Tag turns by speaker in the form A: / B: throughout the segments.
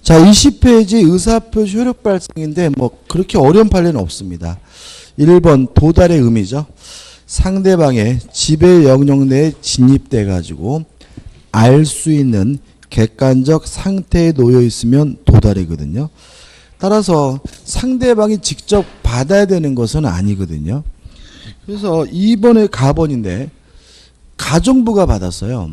A: 자, 20페이지 의사표시 효력 발생인데 뭐 그렇게 어려운 판례는 없습니다. 1번 도달의 의미죠. 상대방의 지배 영역 내에 진입돼 가지고 알 수 있는 객관적 상태에 놓여 있으면 도달이거든요. 따라서 상대방이 직접 받아야 되는 것은 아니거든요. 그래서 2번의 가번인데 가정부가 받았어요.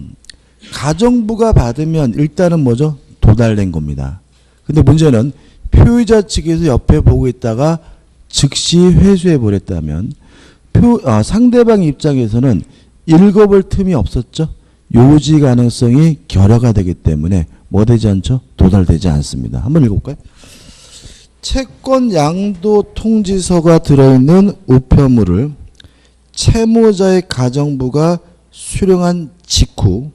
A: 가정부가 받으면 일단은 뭐죠? 도달된 겁니다. 근데 문제는 표의자 측에서 옆에 보고 있다가 즉시 회수해 버렸다면 상대방 입장에서는 읽어볼 틈이 없었죠. 요지 가능성이 결여가 되기 때문에 뭐 되지 않죠? 도달되지 않습니다. 한번 읽어볼까요? 채권 양도 통지서가 들어있는 우편물을 채무자의 가정부가 수령한 직후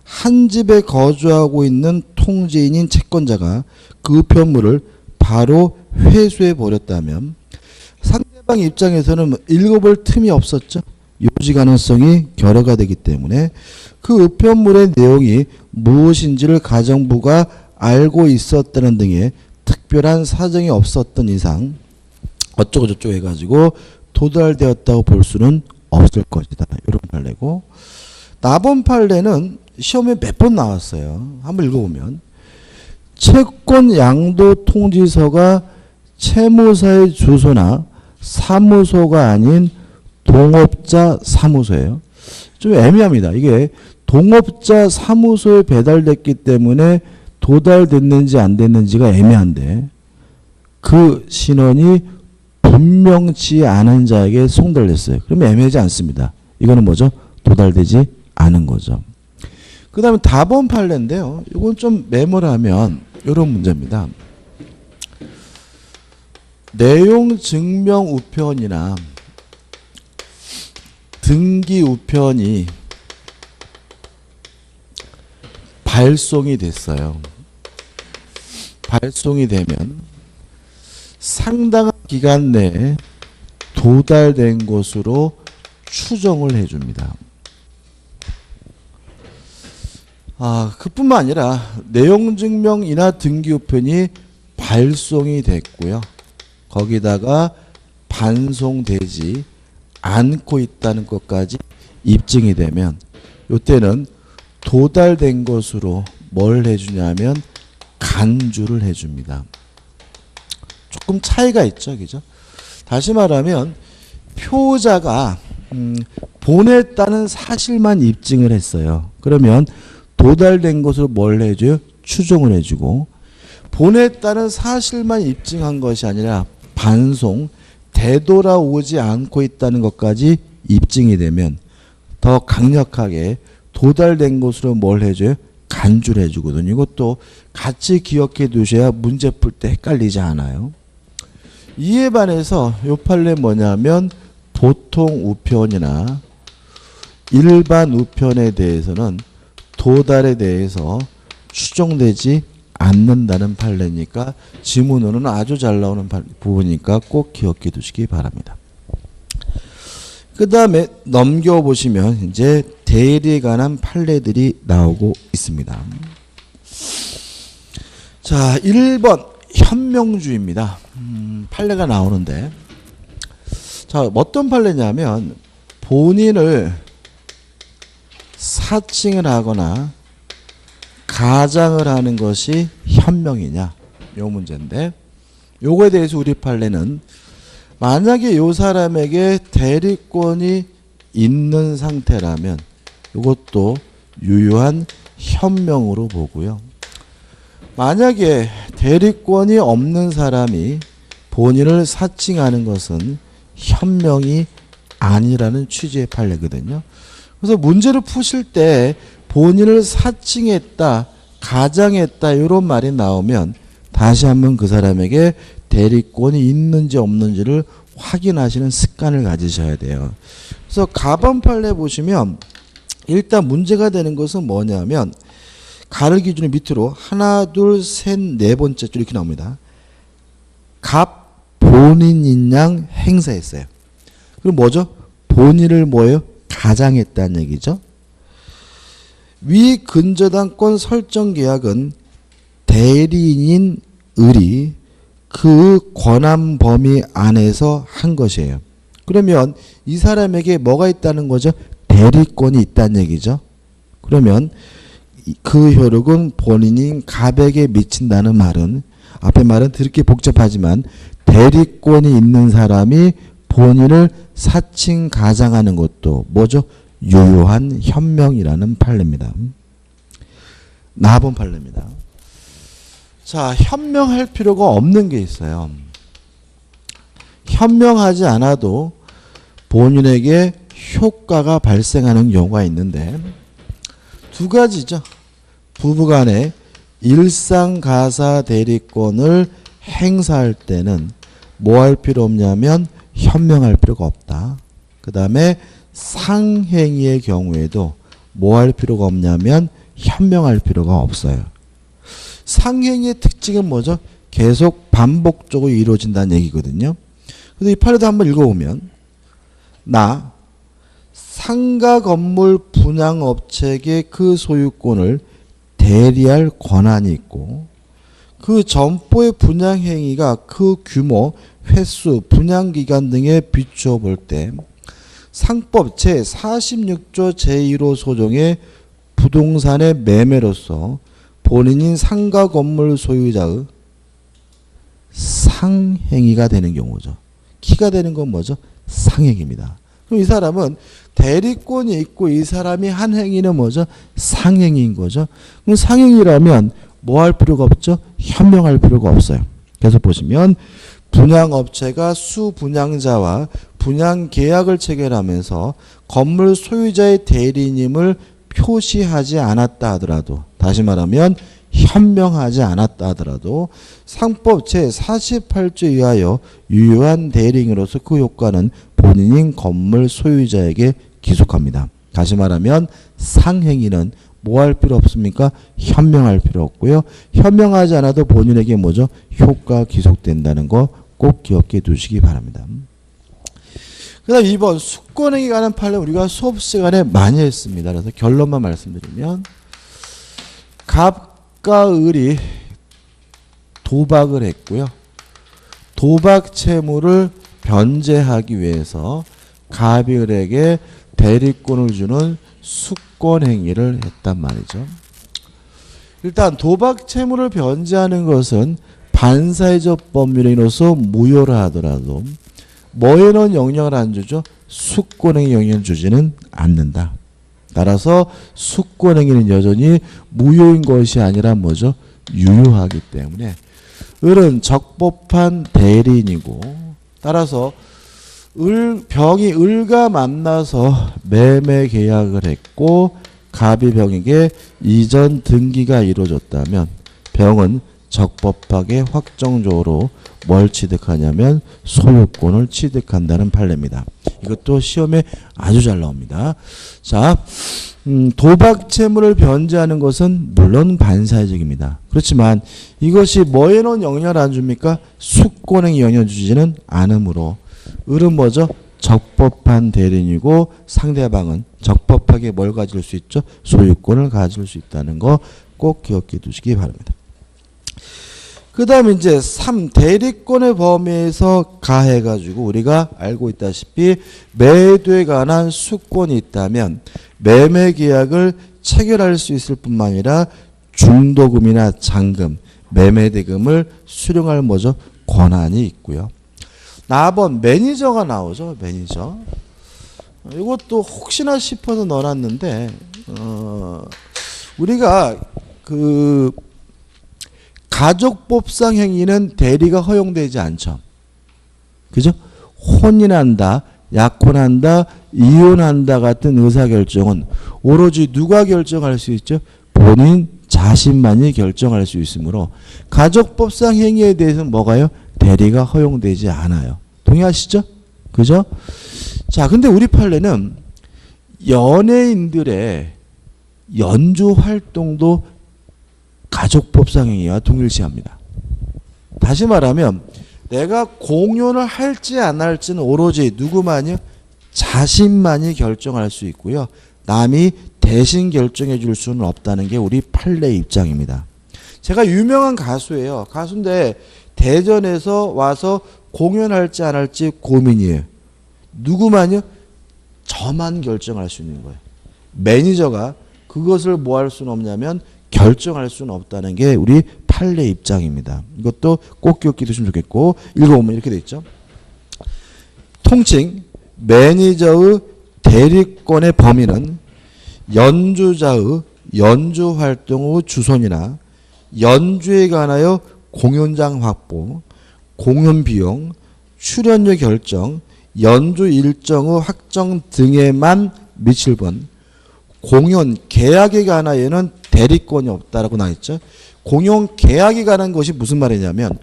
A: 한 집에 거주하고 있는 통지인인 채권자가 그 우편물을 바로 회수해 버렸다면 상대방 입장에서는 읽어볼 틈이 없었죠. 요지 가능성이 결여가 되기 때문에 그 우편물의 내용이 무엇인지를 가정부가 알고 있었다는 등의 특별한 사정이 없었던 이상 어쩌고 저쩌고 해가지고 도달되었다고 볼 수는 없을 것이다. 이런 판례고, 나번 판례는 시험에 몇 번 나왔어요. 한번 읽어보면 채권 양도 통지서가 채무사의 주소나 사무소가 아닌 동업자 사무소예요. 좀 애매합니다. 이게 동업자 사무소에 배달됐기 때문에 도달됐는지 안 됐는지가 애매한데 그 신원이 분명치 않은 자에게 송달됐어요. 그러면 애매하지 않습니다. 이거는 뭐죠? 도달되지 않은 거죠. 그 다음에 다번 판례인데요. 이건 좀 메모를 하면 이런 문제입니다. 내용 증명 우편이나 등기 우편이 발송이 됐어요. 발송이 되면 상당한 기간 내에 도달된 것으로 추정을 해줍니다. 그뿐만 아니라 내용 증명이나 등기 우편이 발송이 됐고요. 거기다가 반송되지 않고 있다는 것까지 입증이 되면 이때는 도달된 것으로 뭘 해주냐면 간주를 해줍니다. 조금 차이가 있죠, 그죠? 다시 말하면 표자가 보냈다는 사실만 입증을 했어요. 그러면 도달된 것으로 뭘 해줘요? 추정을 해주고, 보냈다는 사실만 입증한 것이 아니라 반송, 되돌아오지 않고 있다는 것까지 입증이 되면 더 강력하게 도달된 것으로 뭘 해줘요? 간주를 해주거든요. 이것도 같이 기억해 두셔야 문제 풀 때 헷갈리지 않아요. 이에 반해서 요 판례 뭐냐면 보통 우편이나 일반 우편에 대해서는 도달에 대해서 추정되지 않는다는 판례니까 지문으로는 아주 잘 나오는 부분이니까 꼭 기억해 두시기 바랍니다. 그 다음에 넘겨보시면 이제 대리에 관한 판례들이 나오고 있습니다. 자, 1번 현명주의입니다. 판례가 나오는데, 자, 어떤 판례냐면 본인을 사칭을 하거나 가장을 하는 것이 현명이냐, 요 문제인데, 요거에 대해서 우리 판례는 만약에 요 사람에게 대리권이 있는 상태라면 이것도 유효한 현명으로 보고요. 만약에 대리권이 없는 사람이 본인을 사칭하는 것은 현명이 아니라는 취지의 판례거든요. 그래서 문제를 푸실 때 본인을 사칭했다, 가장했다 이런 말이 나오면 다시 한번 그 사람에게 대리권이 있는지 없는지를 확인하시는 습관을 가지셔야 돼요. 그래서 가번 판례 보시면 일단 문제가 되는 것은 뭐냐면 가를 기준으로 밑으로 하나, 둘, 셋, 네 번째 줄 이렇게 나옵니다. 갑 본인인 양 행사했어요. 그럼 뭐죠? 본인을 뭐예요? 가장했다는 얘기죠. 위 근저당권 설정 계약은 대리인인 을이 그 권한 범위 안에서 한 것이에요. 그러면 이 사람에게 뭐가 있다는 거죠? 대리권이 있다는 얘기죠. 그러면 그 효력은 본인인 갑에게 미친다는 말은, 앞에 말은 그렇게 복잡하지만 대리권이 있는 사람이 본인을 사칭 가장하는 것도 뭐죠? 유효한 현명이라는 판례입니다. 나본 판례입니다. 자, 현명할 필요가 없는 게 있어요. 현명하지 않아도 본인에게 효과가 발생하는 경우가 있는데 두 가지죠. 부부간에 일상가사 대리권을 행사할 때는 뭐 할 필요 없냐면 현명할 필요가 없다. 그 다음에 상행위의 경우에도 뭐 할 필요가 없냐면 현명할 필요가 없어요. 상행위의 특징은 뭐죠? 계속 반복적으로 이루어진다는 얘기거든요. 그래서 이 판례도 한번 읽어보면, 나 상가 건물 분양업체에게 그 소유권을 대리할 권한이 있고 그 점포의 분양 행위가 그 규모, 횟수, 분양 기간 등에 비추어 볼 때 상법 제46조 제1호 소정의 부동산의 매매로서 본인인 상가 건물 소유자의 상행위가 되는 경우죠. 키가 되는 건 뭐죠? 상행위입니다. 그럼 이 사람은 대리권이 있고 이 사람이 한 행위는 뭐죠? 상행위인 거죠. 그럼 상행위라면 뭐 할 필요가 없죠? 현명할 필요가 없어요. 그래서 보시면 분양업체가 수분양자와 분양계약을 체결하면서 건물 소유자의 대리인임을 표시하지 않았다 하더라도, 다시 말하면 현명하지 않았다 하더라도 상법 제48조에 의하여 유효한 대리인으로서 그 효과는 본인인 건물 소유자에게 기속합니다. 다시 말하면 상행위는 뭐 할 필요 없습니까? 현명할 필요 없고요. 현명하지 않아도 본인에게 뭐죠? 효과 기속된다는 거 꼭 기억해 두시기 바랍니다. 그 다음 2번 수권행위 관한 판례 우리가 수업 시간에 많이 했습니다. 그래서 결론만 말씀드리면 갑과 을이 도박을 했고요. 도박 채무를 변제하기 위해서 갑이 을에게 대리권을 주는 수권행위를 했단 말이죠. 일단 도박 채무를 변제하는 것은 반사회적 법률행위로서 무효라 하더라도 뭐에는 영향을 안 주죠? 수권행위 영향을 주지는 않는다. 따라서 수권행위는 여전히 무효인 것이 아니라 뭐죠? 유효하기 때문에 을은 적법한 대리인이고, 따라서 병이 을과 만나서 매매 계약을 했고 갑이 병에게 이전 등기가 이루어졌다면 병은 적법하게 확정적으로 뭘 취득하냐면 소유권을 취득한다는 판례입니다. 이것도 시험에 아주 잘 나옵니다. 자, 도박 채무를 변제하는 것은 물론 반사회적입니다. 그렇지만 이것이 뭐에는 영향을 안 줍니까? 수권행위 영향을 주지는 않으므로 을은 뭐죠? 적법한 대리인이고 상대방은 적법하게 뭘 가질 수 있죠? 소유권을 가질 수 있다는 거 꼭 기억해 두시기 바랍니다. 그 다음에 이제 3. 대리권의 범위에서 가해가지고 우리가 알고 있다시피 매도에 관한 수권이 있다면 매매 계약을 체결할 수 있을 뿐만 아니라 중도금이나 잔금, 매매대금을 수령할 뭐죠? 권한이 있고요. 4번 매니저가 나오죠. 매니저. 이것도 혹시나 싶어서 넣어놨는데 우리가 그 가족법상 행위는 대리가 허용되지 않죠. 그죠? 혼인한다, 약혼한다, 이혼한다 같은 의사결정은 오로지 누가 결정할 수 있죠? 본인 자신만이 결정할 수 있으므로 가족법상 행위에 대해서는 뭐가요? 대리가 허용되지 않아요. 동의하시죠? 그죠? 자, 근데 우리 판례는 연예인들의 연주 활동도 가족법상 행위와 동일시합니다. 다시 말하면 내가 공연을 할지 안 할지는 오로지 누구만요? 자신만이 결정할 수 있고요. 남이 대신 결정해 줄 수는 없다는 게 우리 판례의 입장입니다. 제가 유명한 가수예요. 가수인데 대전에서 와서 공연할지 안 할지 고민이에요. 누구만요? 저만 결정할 수 있는 거예요. 매니저가 그것을 뭐 할 수는 없냐면 결정할 수는 없다는 게 우리 판례 입장입니다. 이것도 꼭 기억해 두시면 좋겠고, 읽어보면 이렇게 돼 있죠. 통칭 매니저의 대리권의 범위는 연주자의 연주 활동의 주선이나 연주에 관하여 공연장 확보, 공연 비용, 출연료 결정, 연주 일정의 확정 등에만 미칠 번, 공연 계약에 관하여는 대리권이 없다라고 나와있죠. 공연 계약에 관한 것이 무슨 말이냐면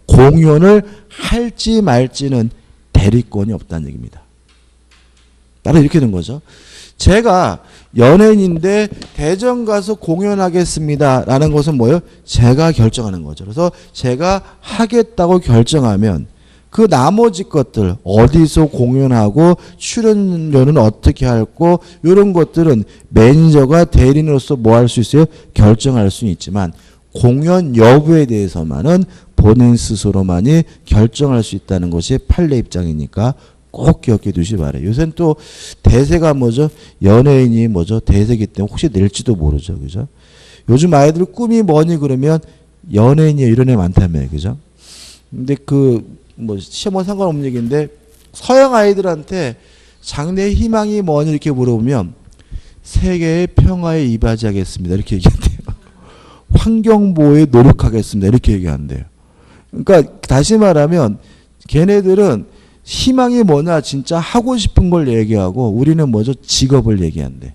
A: 공연을 할지 말지는 대리권이 없다는 얘기입니다. 따로 이렇게 된 거죠. 제가 연예인인데 대전 가서 공연하겠습니다 라는 것은 뭐예요? 제가 결정하는 거죠. 그래서 제가 하겠다고 결정하면 그 나머지 것들 어디서 공연하고 출연료는 어떻게 할고 이런 것들은 매니저가 대리인으로서 뭐 할 수 있어요? 결정할 수는 있지만 공연 여부에 대해서만은 본인 스스로만이 결정할 수 있다는 것이 판례 입장이니까 꼭 기억해 두시기 바래요. 요새는 또 대세가 뭐죠? 연예인이 뭐죠? 대세기 때문에 혹시 낼지도 모르죠. 그죠? 요즘 아이들 꿈이 뭐니 그러면 연예인이 이런 애 많다며요. 그죠? 근데 뭐 시험과 상관없는 얘기인데 서양 아이들한테 장래 희망이 뭐니 이렇게 물어보면 세계의 평화에 이바지하겠습니다. 이렇게 얘기한대요. 환경보호에 노력하겠습니다. 이렇게 얘기한대요. 그러니까 다시 말하면 걔네들은 희망이 뭐냐 진짜 하고 싶은 걸 얘기하고 우리는 뭐죠? 직업을 얘기한대.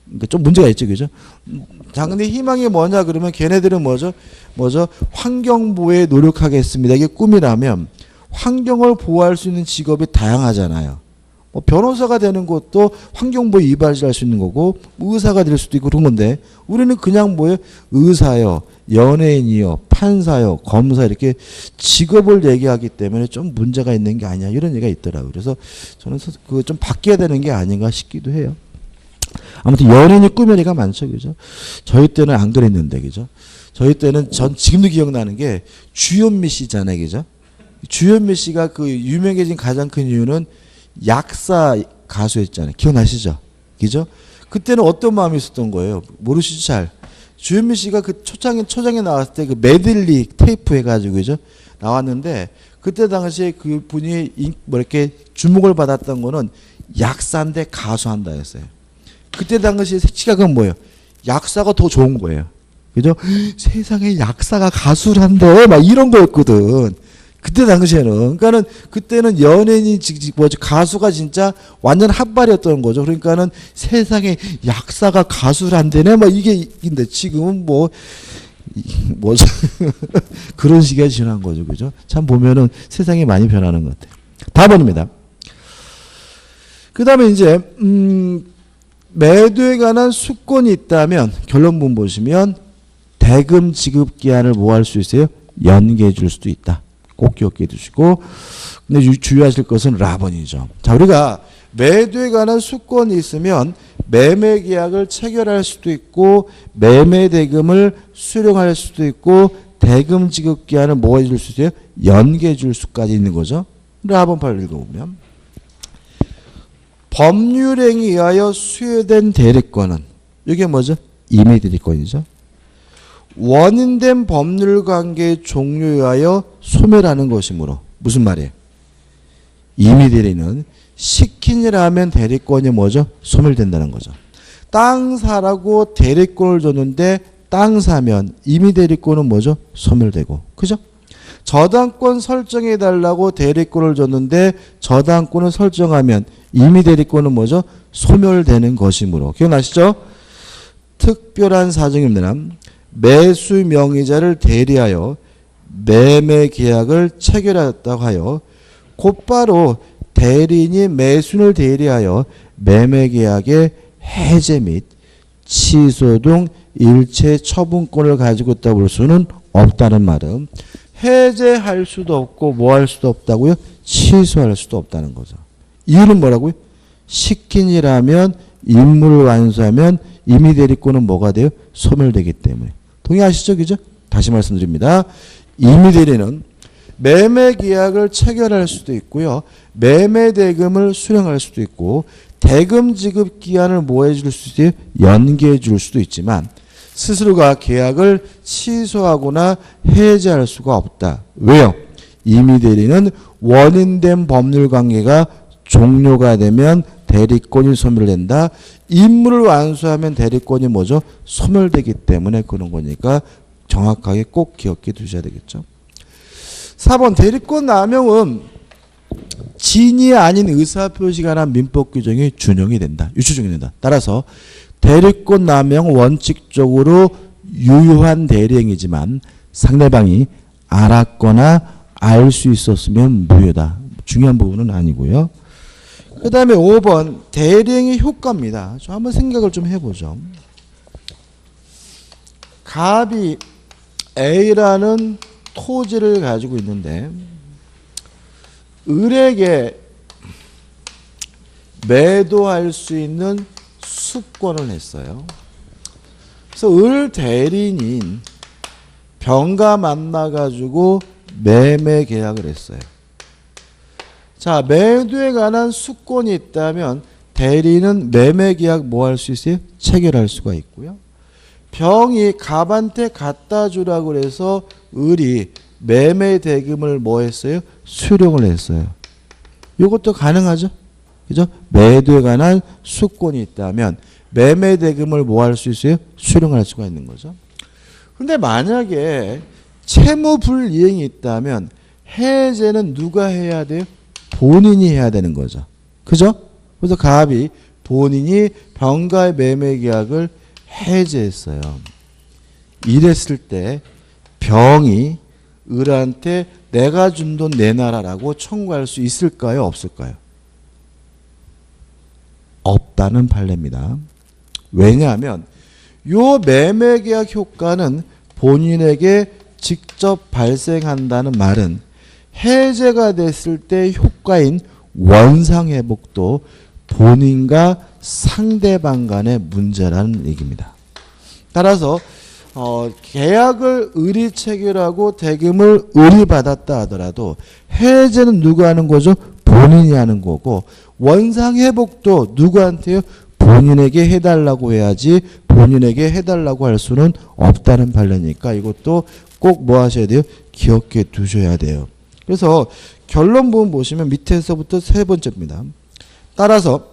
A: 그러니까 좀 문제가 있죠. 그죠? 장래 희망이 뭐냐 그러면 걔네들은 뭐죠? 환경보호에 노력하겠습니다. 이게 꿈이라면 환경을 보호할 수 있는 직업이 다양하잖아요. 뭐 변호사가 되는 것도 환경보호 이바지할 수 있는 거고 의사가 될 수도 있고 그런 건데 우리는 그냥 뭐예요? 의사요, 연예인이요, 판사요, 검사 이렇게 직업을 얘기하기 때문에 좀 문제가 있는 게 아니야 이런 얘기가 있더라고요. 그래서 저는 그거 좀 바뀌어야 되는 게 아닌가 싶기도 해요. 아무튼 연예인이 꿈의 얘기가 많죠. 그죠? 저희 때는 안 그랬는데 그죠? 저희 때는 전 지금도 기억나는 게 주현미 씨잖아요. 그죠? 주현미 씨가 그 유명해진 가장 큰 이유는 약사 가수였잖아요. 기억나시죠? 그죠? 그때는 어떤 마음이 있었던 거예요? 모르시죠? 잘. 주현미 씨가 그 초장에 나왔을 때 그 메들리 테이프 해가지고, 그죠? 나왔는데, 그때 당시에 그 분이 뭐 이렇게 주목을 받았던 거는 약사인데 가수한다 였어요. 그때 당시에 시각은 뭐예요? 약사가 더 좋은 거예요. 그죠? 세상에 약사가 가수란데, 막 이런 거였거든. 그때 당시에는. 그러니까는 그때는 연예인이 가수가 진짜 완전 핫발이었던 거죠. 그러니까는 세상에 약사가 가수란데네 막 이게 인데 지금은 뭐죠? 그런 시기가 지난 거죠. 그죠? 참 보면은 세상이 많이 변하는 것 같아요. 다음입니다. 그 다음에 이제, 매도에 관한 수권이 있다면 결론문 보시면 대금 지급 기한을 뭐 할 수 있어요? 연기해 줄 수도 있다. 꼭 기억해 두시고 근데 주의하실 것은 라번이죠. 자, 우리가 매도에 관한 수권이 있으면 매매 계약을 체결할 수도 있고 매매 대금을 수령할 수도 있고 대금 지급 기한을 뭐 해줄 수 있어요? 연기해 줄 수까지 있는 거죠. 라번 8 읽어보면 법률행위에 의하여 수여된 대리권은 이게 뭐죠? 임의 대리권이죠. 원인된 법률관계의 종료에 의하여 소멸하는 것이므로 무슨 말이에요? 임의 대리는 시킨이라면 대리권이 뭐죠? 소멸된다는 거죠. 땅 사라고 대리권을 줬는데 땅 사면 임의 대리권은 뭐죠? 소멸되고. 그죠? 저당권 설정해 달라고 대리권을 줬는데 저당권을 설정하면 임의 대리권은 뭐죠? 소멸되는 것이므로. 기억나시죠? 특별한 사정입니다. 매수 명의자를 대리하여 매매 계약을 체결하였다고 하여 곧바로 대리인이 매수인을 대리하여 매매 계약의 해제 및 취소 등 일체 처분권을 가지고 있다고 볼 수는 없다는 말은 해제할 수도 없고 뭐 할 수도 없다고요? 취소할 수도 없다는 거죠. 이유는 뭐라고요? 시킨이라면 임무를 완수하면 임의 대리권은 뭐가 돼요? 소멸되기 때문에. 동의하시죠? 그죠? 다시 말씀드립니다. 임의대리는 매매 계약을 체결할 수도 있고요. 매매 대금을 수령할 수도 있고 대금 지급 기한을 뭐 해줄 수도 있어요? 연기해 줄 수도 있지만 스스로가 계약을 취소하거나 해제할 수가 없다. 왜요? 임의대리는 원인된 법률관계가 종료가 되면 대리권이 소멸된다. 임무를 완수하면 대리권이 뭐죠? 소멸되기 때문에 그런 거니까 정확하게 꼭 기억해 두셔야 되겠죠. 4번 대리권 남용은 진이 아닌 의사표시가 난 민법 규정이 준용이 된다. 유추적이 된다. 따라서 대리권 남용 원칙적으로 유효한 대리행위지만 상대방이 알았거나 알 수 있었으면 무효다. 중요한 부분은 아니고요. 그 다음에 5번 대리행위 효과입니다. 좀 한번 생각을 좀 해보죠. 갑이 A라는 토지를 가지고 있는데 을에게 매도할 수 있는 수권을 했어요. 그래서 을 대리인인 병과 만나가지고 매매 계약을 했어요. 자, 매도에 관한 수권이 있다면 대리인은 매매 계약 뭐 할 수 있어요? 체결할 수가 있고요. 병이 갑한테 갖다 주라고 그래서 을이 매매 대금을 뭐 했어요? 수령을 했어요. 이것도 가능하죠? 그죠? 매도에 관한 수권이 있다면 매매 대금을 뭐 할 수 있어요? 수령할 수가 있는 거죠. 근데 만약에 채무 불이행이 있다면 해제는 누가 해야 돼요? 본인이 해야 되는 거죠. 그죠? 그래서 갑이 본인이 병가의 매매 계약을 해제했어요. 이랬을 때 병이 을한테 내가 준 돈 내놔라라고 청구할 수 있을까요? 없을까요? 없다는 판례입니다. 왜냐하면 요 매매 계약 효과는 본인에게 직접 발생한다는 말은 해제가 됐을 때 효과인 원상회복도 본인과 상대방 간의 문제라는 얘기입니다. 따라서 계약을 을이 체결하고 대금을 을이 받았다 하더라도 해제는 누가 하는 거죠? 본인이 하는 거고 원상회복도 누구한테요? 본인에게 해달라고 해야지 본인에게 해달라고 할 수는 없다는 판례니까 이것도 꼭 뭐 하셔야 돼요? 기억해 두셔야 돼요. 그래서 결론 부분 보시면 밑에서부터 세 번째입니다. 따라서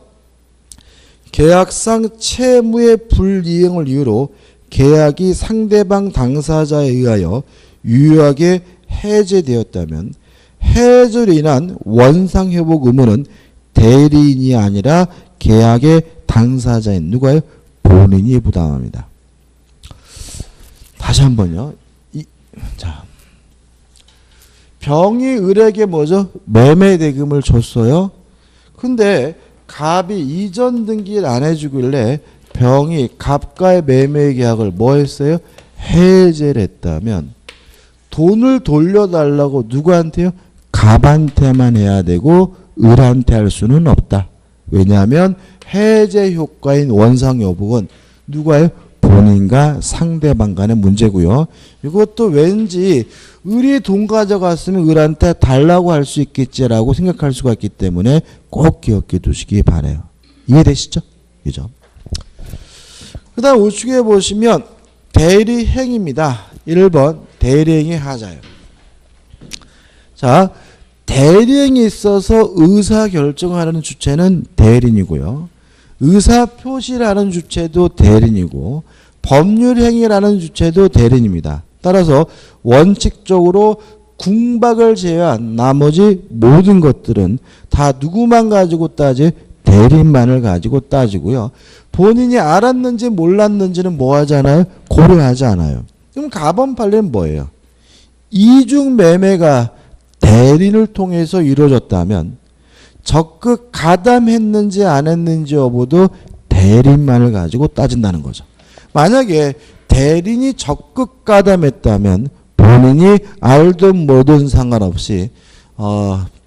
A: 계약상 채무의 불이행을 이유로 계약이 상대방 당사자에 의하여 유효하게 해제되었다면 해제로 인한 원상회복 의무는 대리인이 아니라 계약의 당사자인 누가요? 본인이 부담합니다. 다시 한번요. 자, 병이 을에게 뭐죠? 매매 대금을 줬어요. 근데 갑이 이전 등기를 안 해주길래 병이 갑과의 매매 계약을 뭐 했어요? 해제를 했다면 돈을 돌려달라고 누구한테요? 갑한테만 해야 되고 을한테 할 수는 없다. 왜냐하면 해제 효과인 원상여복은 누가요? 본인과 상대방 간의 문제고요. 이것도 왠지 을이 돈 가져갔으면 을한테 달라고 할 수 있겠지라고 생각할 수가 있기 때문에 꼭 기억해 두시기 바라요. 이해되시죠? 그죠? 그 다음 우측에 보시면 대리행위입니다. 1번 대리행위 하자요. 자, 대리행위 있어서 의사결정하는 주체는 대리인이고요. 의사표시라는 주체도 대리인이고 법률행위라는 주체도 대리인입니다. 따라서 원칙적으로 궁박을 제외한 나머지 모든 것들은 다 누구만 가지고 따지? 대리인만을 가지고 따지고요. 본인이 알았는지 몰랐는지는 뭐 하잖아요? 고려하지 않아요. 그럼 가번 판례는 뭐예요? 이중 매매가 대리인을 통해서 이루어졌다면 적극 가담했는지 안 했는지 여부도 대리인만을 가지고 따진다는 거죠. 만약에 대리인이 적극 가담했다면 본인이 알든 뭐든 상관없이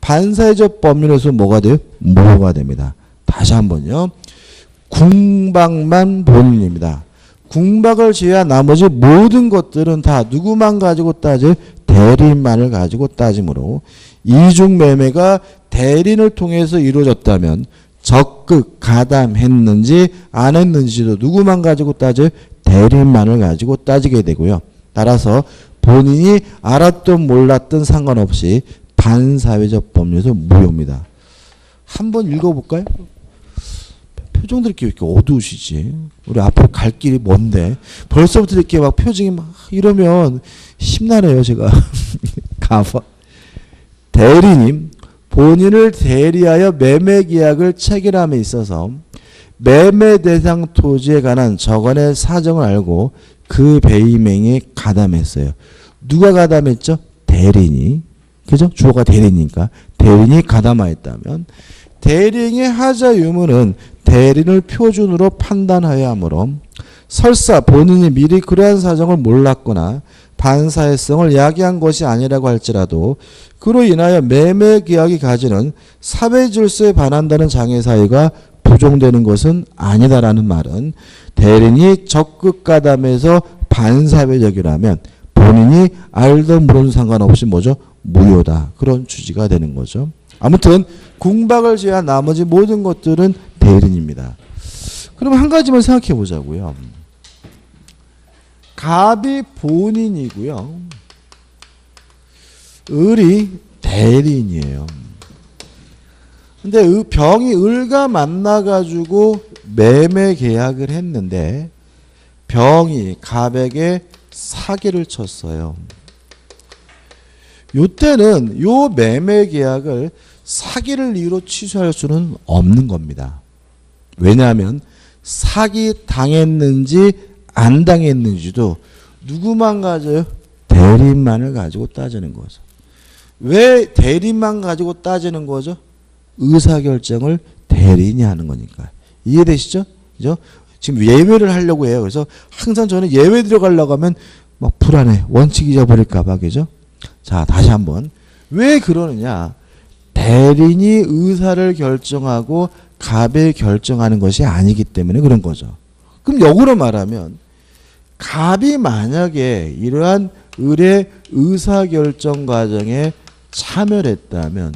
A: 반사회적 법률에서 뭐가 돼요? 무효가 됩니다. 다시 한번요. 궁박만 본인입니다. 궁박을 제외한 나머지 모든 것들은 다 누구만 가지고 따질? 대리인만을 가지고 따지므로 이중매매가 대리인을 통해서 이루어졌다면 적극 가담했는지 안 했는지도 누구만 가지고 따질? 대리인만을 가지고 따지게 되고요. 따라서 본인이 알았든 몰랐든 상관없이 반사회적 법률에서 무효입니다. 한번 읽어볼까요? 표정들이 이렇게 어두우시지. 우리 앞으로 갈 길이 뭔데 벌써부터 이렇게 막 표정이 막 이러면 심란해요. 제가 가봐. 대리님, 본인을 대리하여 매매 계약을 체결함에 있어서 매매 대상 토지에 관한 저간의 사정을 알고 그 배임행위에 가담했어요. 누가 가담했죠? 대리인이. 그죠? 주어가 대리니까 대리인이 가담하였다면 대리인의 하자 유무는 대리인을 표준으로 판단하여야 하므로 설사 본인이 미리 그러한 사정을 몰랐거나 반사회성을 야기한 것이 아니라고 할지라도 그로 인하여 매매 계약이 가지는 사회 질서에 반한다는 장애 사유가 부정되는 것은 아니다라는 말은 대리인이 적극 가담해서 반사회적이라면 본인이 알던 모르는 상관없이 뭐죠? 무효다. 그런 취지가 되는 거죠. 아무튼 궁박을 제외한 나머지 모든 것들은 대리인입니다. 그럼 한 가지만 생각해 보자고요. 갑이 본인이고요. 을이 대리인이에요. 근데 병이 을과 만나가지고 매매 계약을 했는데 병이 갑에게 사기를 쳤어요. 요때는 요 매매 계약을 사기를 이유로 취소할 수는 없는 겁니다. 왜냐하면 사기 당했는지 안 당했는지도 누구만 가져요? 대리인만을 가지고 따지는 거죠. 왜 대리인만 가지고 따지는 거죠? 의사결정을 대리인이 하는 거니까. 이해되시죠? 그죠? 지금 예외를 하려고 해요. 그래서 항상 저는 예외 들어가려고 하면 막 불안해. 원칙 잊어버릴까 봐. 그죠? 자, 다시 한번. 왜 그러느냐? 대리인이 의사를 결정하고 갑이 결정하는 것이 아니기 때문에 그런 거죠. 그럼 역으로 말하면 갑이 만약에 이러한 을의 의사결정 과정에 참여를 했다면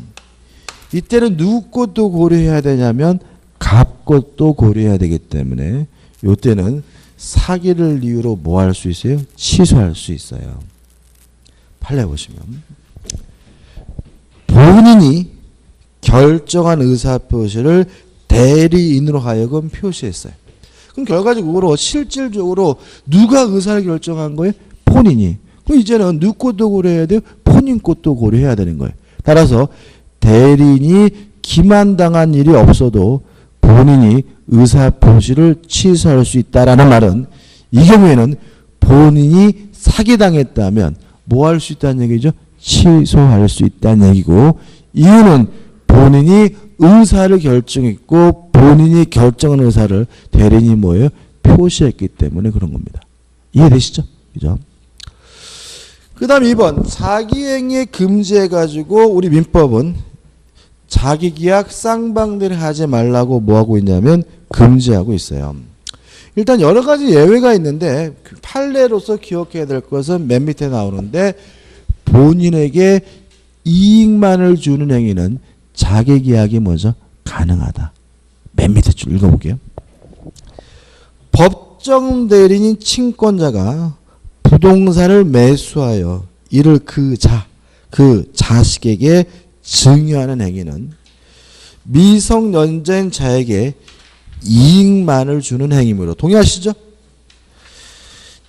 A: 이때는 누구 것도 고려해야 되냐면 갑 것도 고려해야 되기 때문에 이때는 사기를 이유로 뭐 할 수 있어요? 취소할 수 있어요. 판례 보시면 본인이 결정한 의사표시를 대리인으로 하여금 표시했어요. 그럼 결과적으로 실질적으로 누가 의사를 결정한 거예요? 본인이. 그럼 이제는 누구 것도 고려해야 돼요? 본인 것도 고려해야 되는 거예요. 따라서 대리인이 기만당한 일이 없어도 본인이 의사표시를 취소할 수 있다라는 말은 이 경우에는 본인이 사기당했다면 뭐 할 수 있다는 얘기죠? 취소할 수 있다는 얘기고 이유는 본인이 의사를 결정했고 본인이 결정한 의사를 대리인이 뭐예요? 표시했기 때문에 그런 겁니다. 이해되시죠? 그죠? 그 다음 2번 자기행위 금지해가지고 우리 민법은 자기계약 쌍방대를 하지 말라고 뭐하고 있냐면 금지하고 있어요. 일단 여러 가지 예외가 있는데 판례로서 기억해야 될 것은 맨 밑에 나오는데 본인에게 이익만을 주는 행위는 자기계약이 뭐죠? 가능하다. 맨 밑에 줄 읽어볼게요. 법정 대리인 친권자가 부동산을 매수하여 이를 그 자식에게 증여하는 행위는 미성년자인 자에게 이익만을 주는 행위므로 동의하시죠?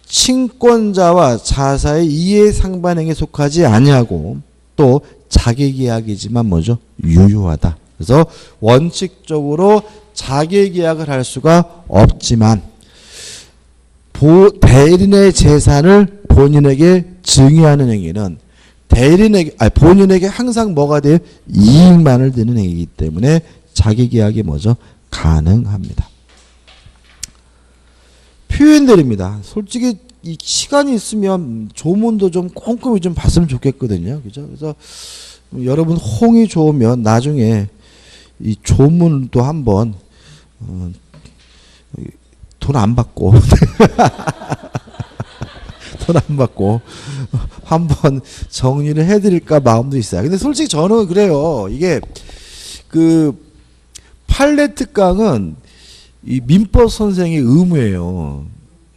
A: 친권자와 자사의 이해상반행에 속하지 아니하고 또 자기계약이지만 뭐죠? 유효하다. 그래서 원칙적으로 자기계약을 할 수가 없지만 대리인의 재산을 본인에게 증여하는 행위는 본인에게 항상 뭐가 돼요? 이익만을 드는 행위이기 때문에 자기계약이 뭐죠? 가능합니다. 표현들입니다. 솔직히 이 시간이 있으면 조문도 좀 꼼꼼히 좀 봤으면 좋겠거든요. 그죠? 그래서 여러분 홍이 좋으면 나중에 이 조문도 한번 돈 안 받고 돈 안 받고 한번 정리를 해드릴까 마음도 있어요. 근데 솔직히 저는 그래요. 이게 그 판례 특강은 이 민법 선생의 의무예요.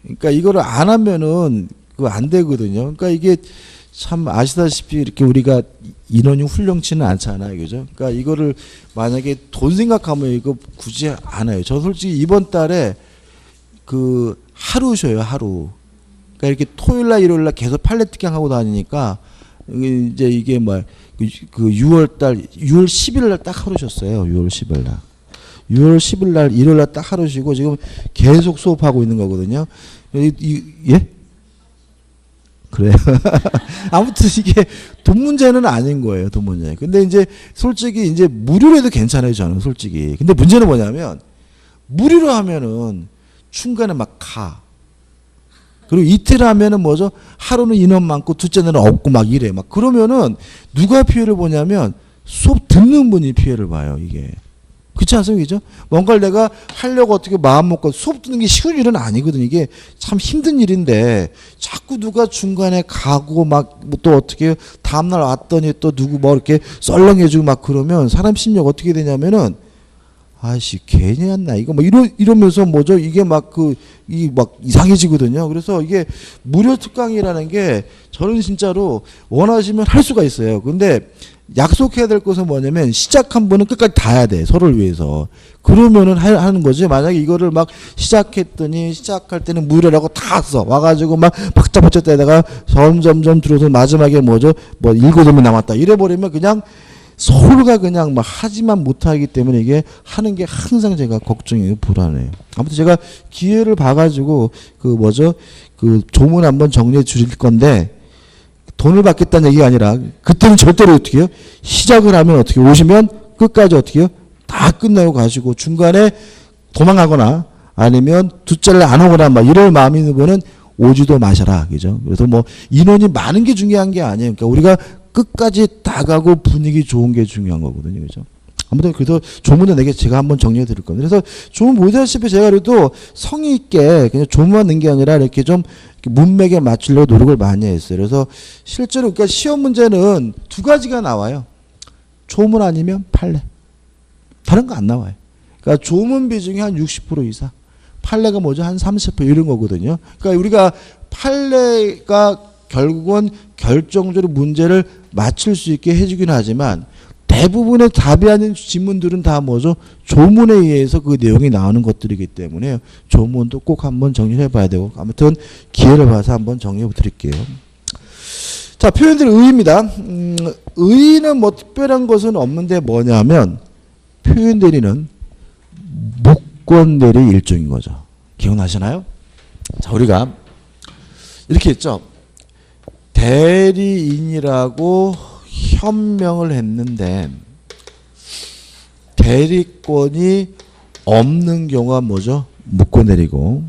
A: 그러니까 이거를 안 하면은 그거 안 되거든요. 그러니까 이게 참 아시다시피 이렇게 우리가 인원이 훌륭치는 않잖아요. 그죠? 그러니까 이거를 만약에 돈 생각하면 이거 굳이 안 해요. 저 솔직히 이번 달에 그 하루 쉬어요. 하루. 그러니까 이렇게 토요일날 일요일날 계속 판례 특강 하고 다니니까 이제 이게 뭐 그 6월 10일날 딱 하루 쉬었어요. 6월 10일날. 6월 10일날 일요일날 딱 하루 쉬고 지금 계속 수업하고 있는 거거든요. 예? 그래요. 아무튼 이게 돈 문제는 아닌 거예요. 돈 문제. 근데 이제 솔직히 이제 무료로 해도 괜찮아요. 저는 솔직히. 근데 문제는 뭐냐면 무료로 하면은 중간에 막 가. 그리고 이틀 하면은 뭐죠? 하루는 인원 많고 둘째 날은 없고 막 이래. 막 그러면은 누가 피해를 보냐면 수업 듣는 분이 피해를 봐요. 이게. 그렇지 않습니까? 그죠? 뭔가를 내가 하려고 어떻게 마음 먹고 수업 듣는 게 쉬운 일은 아니거든. 이게 참 힘든 일인데 자꾸 누가 중간에 가고 막 또 어떻게 다음날 왔더니 또 누구 뭐 이렇게 썰렁해주고 막 그러면 사람 심리가 어떻게 되냐면은 아이씨 괜히 했나 이거 뭐 이러면서 뭐죠? 이게 막 이 막 이상해지거든요. 그래서 이게 무료 특강이라는 게 저는 진짜로 원하시면 할 수가 있어요. 근데 약속해야 될 것은 뭐냐면 시작한 분은 끝까지 다 해야 돼. 서로를 위해서. 그러면은 하는 거지. 만약에 이거를 막 시작했더니 시작할 때는 무료라고 다 써. 와가지고 막 박자박자 때다가 점점점 들어서 마지막에 뭐죠? 뭐 7점이 남았다. 이래버리면 그냥 서로가 그냥 막 하지만 못하기 때문에 이게 하는 게 항상 제가 걱정이에요. 불안해요. 아무튼 제가 기회를 봐가지고 그 뭐죠? 그 조문 한번 정리해 주실 건데 돈을 받겠다는 얘기가 아니라 그때는 절대로 어떻게 해요? 시작을 하면 어떻게 오시면 끝까지 어떻게 해요? 다 끝나고 가시고 중간에 도망가거나 아니면 두자를 안 오거나 막 이럴 마음이 있는 분은 오지도 마셔라. 그죠? 그래서 뭐 인원이 많은 게 중요한 게 아니에요. 그러니까 우리가 끝까지 다 가고 분위기 좋은 게 중요한 거거든요. 그죠? 아무튼 그래서 조문은 내게 제가 한번 정리해 드릴 겁니다. 그래서 조문 보다시피 제가 그래도 성의 있게 그냥 조문만 넣은 게 아니라 이렇게 좀 문맥에 맞추려고 노력을 많이 했어요. 그래서 실제로 그러니까 시험 문제는 두 가지가 나와요. 조문 아니면 판례. 다른 거 안 나와요. 그러니까 조문 비중이 한 60% 이상. 판례가 뭐죠? 한 30% 이런 거거든요. 그러니까 우리가 판례가 결국은 결정적으로 문제를 맞출 수 있게 해주긴 하지만 대부분의 답이 아닌 지문들은 다 뭐죠? 조문에 의해서 그 내용이 나오는 것들이기 때문에 조문도 꼭 한번 정리를 해봐야 되고 아무튼 기회를 봐서 한번 정리해 드릴게요. 자, 표현들 의의입니다. 의의는 뭐 특별한 것은 없는데 뭐냐면 표현 대리는 무권 대리 일종인 거죠. 기억나시나요? 자, 우리가 이렇게 했죠. 대리인이라고 현명을 했는데 대리권이 없는 경우가 뭐죠? 무권 대리고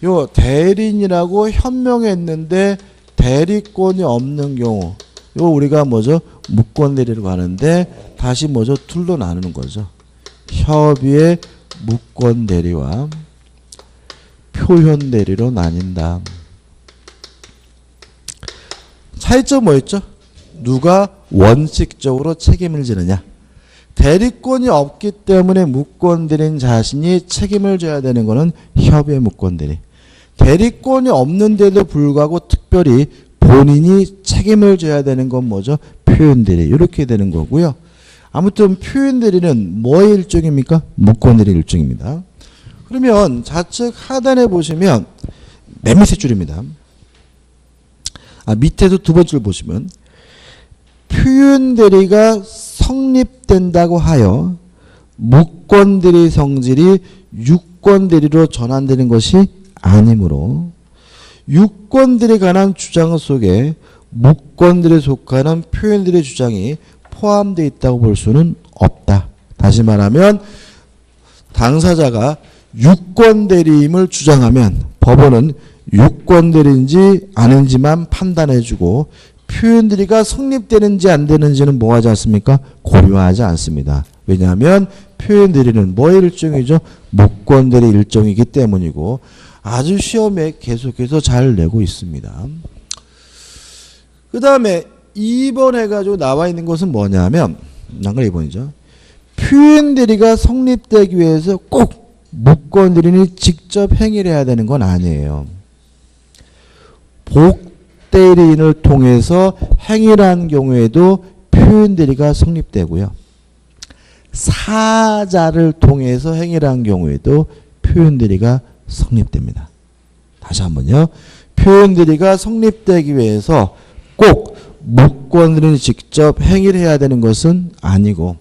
A: 요 대리인이라고 현명했는데 대리권이 없는 경우 요 우리가 뭐죠? 무권 대리라고 하는데 다시 뭐죠? 둘로 나누는 거죠. 협의의 무권 대리와 표현 대리로 나뉜다. 차이점 뭐였죠? 누가 원칙적으로 책임을 지느냐. 대리권이 없기 때문에 무권 대리인 자신이 책임을 져야 되는 것은 협의의 무권 대리. 대리권이 없는데도 불구하고 특별히 본인이 책임을 져야 되는 건 뭐죠? 표현 대리. 이렇게 되는 거고요. 아무튼 표현 대리는 뭐의 일종입니까? 무권 대리 일종입니다. 그러면 좌측 하단에 보시면 맨 밑에 줄입니다. 밑에도 두 번째 줄 보시면 표현 대리가 성립된다고 하여 무권 대리 성질이 유권 대리로 전환되는 것이 아니므로 유권 대리에 관한 주장 속에 무권 대리에 속하는 표현 대리 주장이 포함되어 있다고 볼 수는 없다. 다시 말하면 당사자가 유권 대리임을 주장하면 법원은 유권 대리인지 아닌지만 판단해주고 표현 대리가 성립되는지 안 되는지는 뭐 하지 않습니까? 고려하지 않습니다. 왜냐하면 표현대리는 뭐의 일종이죠? 무권대리 일종이기 때문이고 아주 시험에 계속해서 잘 내고 있습니다. 그 다음에 2번 해가지고 나와 있는 것은 뭐냐면 난걸 2번이죠. 표현대리가 성립되기 위해서 꼭 무권대리인이 직접 행위를 해야 되는 건 아니에요. 복대리인을 통해서 행위를 한 경우에도 표현대리가 성립되고요. 사자를 통해서 행위를 한 경우에도 표현대리가 성립됩니다. 다시 한번요. 표현대리가 성립되기 위해서 꼭 무권대리인이 직접 행위를 해야 되는 것은 아니고